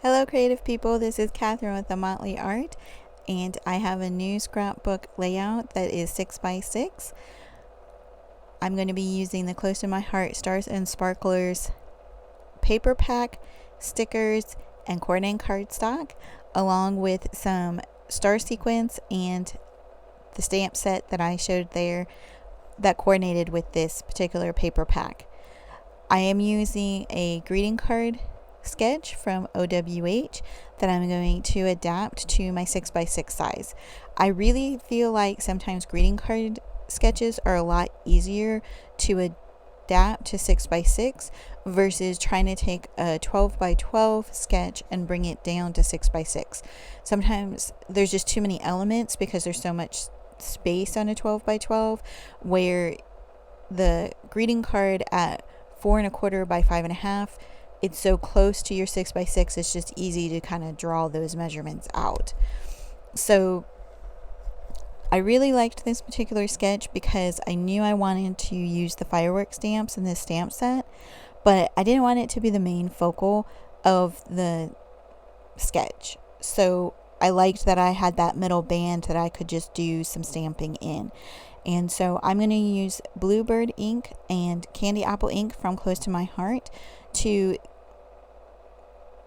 Hello creative people, this is Catherine with aMotleyArt, and I have a new scrapbook layout that is 6x6. I'm going to be using the Close to My Heart Stars and Sparklers paper pack, stickers, and coordinating cardstock, along with some star sequins and the stamp set that I showed there that coordinated with this particular paper pack. I am using a greeting card sketch from OWH that I'm going to adapt to my 6x6 size. I really feel like sometimes greeting card sketches are a lot easier to adapt to 6x6 versus trying to take a 12x12 sketch and bring it down to 6x6. Sometimes there's just too many elements because there's so much space on a 12x12, where the greeting card at 4 1/4 by 5 1/2, it's so close to your 6x6, it's just easy to kind of draw those measurements out. So I really liked this particular sketch because I knew I wanted to use the fireworks stamps in this stamp set, but I didn't want it to be the main focal of the sketch. So I liked that I had that middle band that I could just do some stamping in. And so I'm going to use Bluebird ink and Candy Apple ink from Close to My Heart to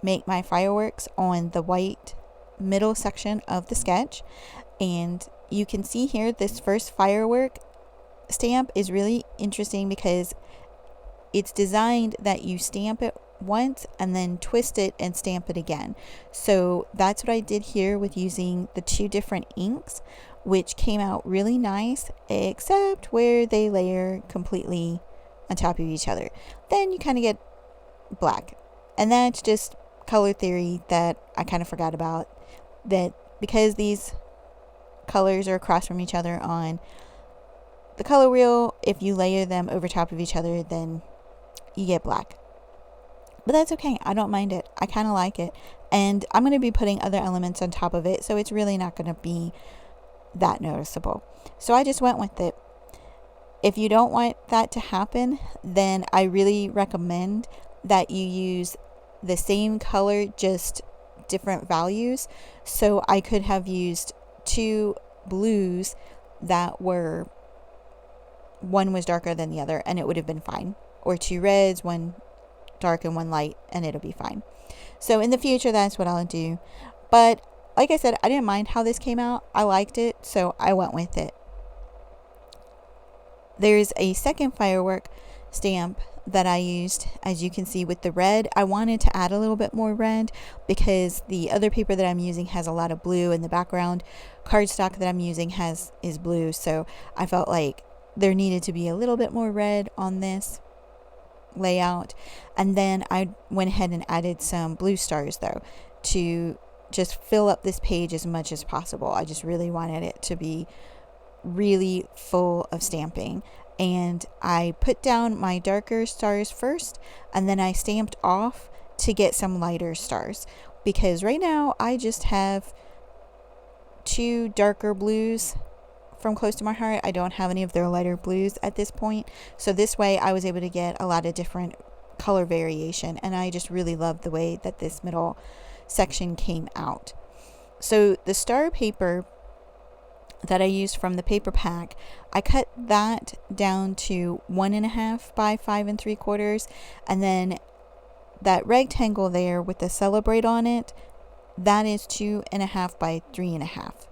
make my fireworks on the white middle section of the sketch. And you can see here this first firework stamp is really interesting because it's designed that you stamp it once and then twist it and stamp it again. So that's what I did here with using the two different inks, which came out really nice, except where they layer completely on top of each other. Then you kind of get black, and that's just color theory that I kind of forgot about, that because these colors are across from each other on the color wheel, if you layer them over top of each other, then you get black. But that's okay, I don't mind it, I kind of like it, and I'm going to be putting other elements on top of it, so it's really not going to be that noticeable. So I just went with it. If you don't want that to happen, then I really recommend that you use the same color, just different values. So I could have used two blues that were, one was darker than the other, and it would have been fine, or two reds, one dark and one light, and it'll be fine. So in the future, that's what I'll do. But like I said, I didn't mind how this came out. I liked it, so I went with it. There's a second firework stamp that I used, as you can see, with the red. I wanted to add a little bit more red because the other paper that I'm using has a lot of blue, and the background cardstock that I'm using is blue, so I felt like there needed to be a little bit more red on this layout. And then I went ahead and added some blue stars though to just fill up this page as much as possible. I just really wanted it to be really full of stamping, and I put down my darker stars first, and then I stamped off to get some lighter stars, because right now I just have two darker blues from Close to My Heart. I don't have any of their lighter blues at this point, so this way I was able to get a lot of different color variation, and I just really love the way that this middle section came out. So the star paper that I used from the paper pack, I cut that down to 1 1/2 by 5 3/4, and then that rectangle there with the celebrate on it, that is 2 1/2 by 3 1/2.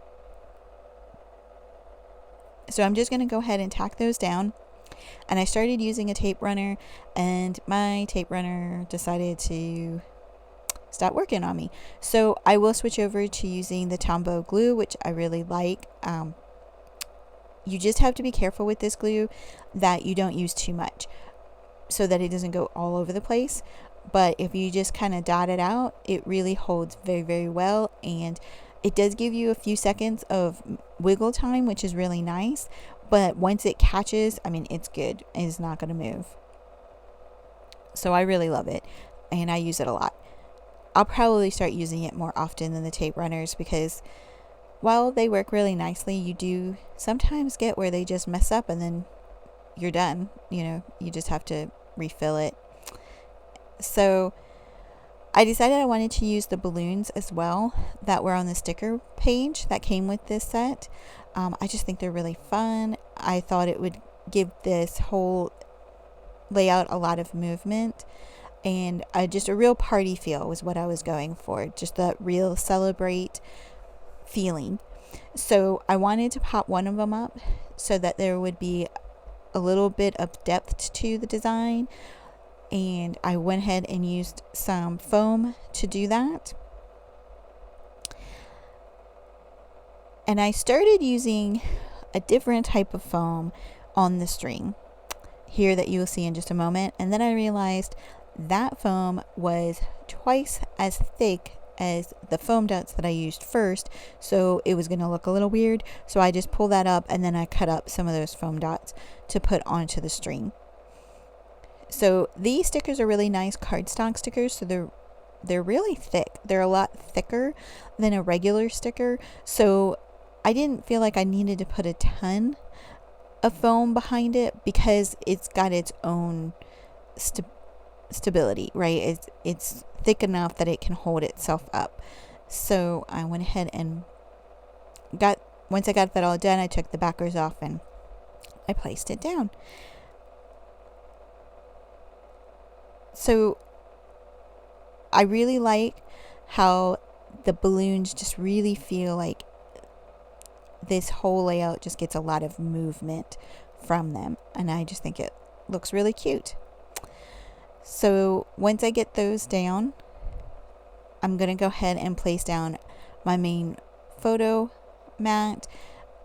So I'm just going to go ahead and tack those down, and I started using a tape runner, and my tape runner decided to stop working on me. So I will switch over to using the Tombow glue, which I really like. You just have to be careful with this glue that you don't use too much so that it doesn't go all over the place. But if you just kind of dot it out, it really holds very, very well, and it does give you a few seconds of wiggle time, which is really nice. But once it catches, I mean, it's good. It's not going to move. So I really love it, and I use it a lot. I'll probably start using it more often than the tape runners, because while they work really nicely, you do sometimes get where they just mess up and then you're done. You know, you just have to refill it. So I decided I wanted to use the balloons as well that were on the sticker page that came with this set. I just think they're really fun. I thought it would give this whole layout a lot of movement, and just a real party feel was what I was going for, just that real celebrate feeling. So I wanted to pop one of them up so that there would be a little bit of depth to the design, and I went ahead and used some foam to do that. And I started using a different type of foam on the string here that you will see in just a moment, and then I realized that foam was twice as thick as the foam dots that I used first, so it was going to look a little weird. So I just pulled that up, and then I cut up some of those foam dots to put onto the string. So these stickers are really nice cardstock stickers, so they're really thick. They're a lot thicker than a regular sticker, so I didn't feel like I needed to put a ton of foam behind it because it's got its own stability, right? It's thick enough that it can hold itself up. So I went ahead and once I got that all done, I took the backers off and I placed it down. So I really like how the balloons just really feel like this whole layout just gets a lot of movement from them, and I just think it looks really cute. So once I get those down, I'm going to go ahead and place down my main photo mat,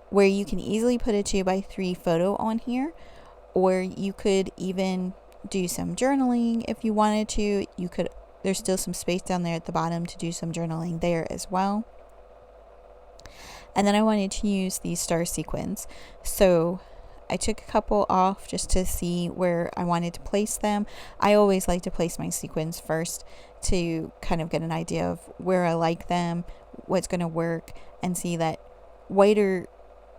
where you can easily put a 2x3 photo on here, or you could even do some journaling if you wanted to. There's still some space down there at the bottom to do some journaling there as well. And then I wanted to use these star sequins, so I took a couple off just to see where I wanted to place them. I always like to place my sequins first to kind of get an idea of where I like them, what's going to work, and see that whiter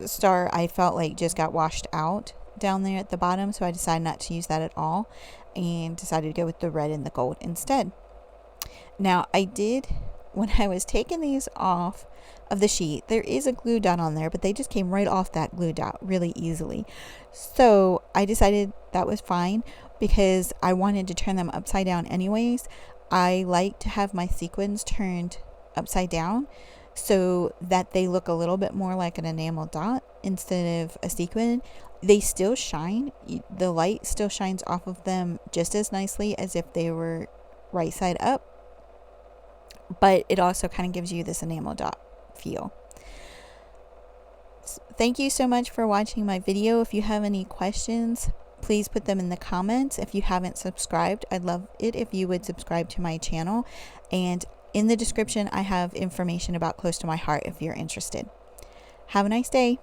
star I felt like just got washed out down there at the bottom, so I decided not to use that at all and decided to go with the red and the gold instead. Now when I was taking these off of the sheet, there is a glue dot on there, but they just came right off that glue dot really easily. So I decided that was fine because I wanted to turn them upside down anyways. I like to have my sequins turned upside down so that they look a little bit more like an enamel dot instead of a sequin. They still shine. The light still shines off of them just as nicely as if they were right side up, but it also kind of gives you this enamel dot feel. Thank you so much for watching my video. If you have any questions, please put them in the comments. If you haven't subscribed, I'd love it if you would subscribe to my channel, and in the description I have information about Close to My Heart if you're interested. Have a nice day.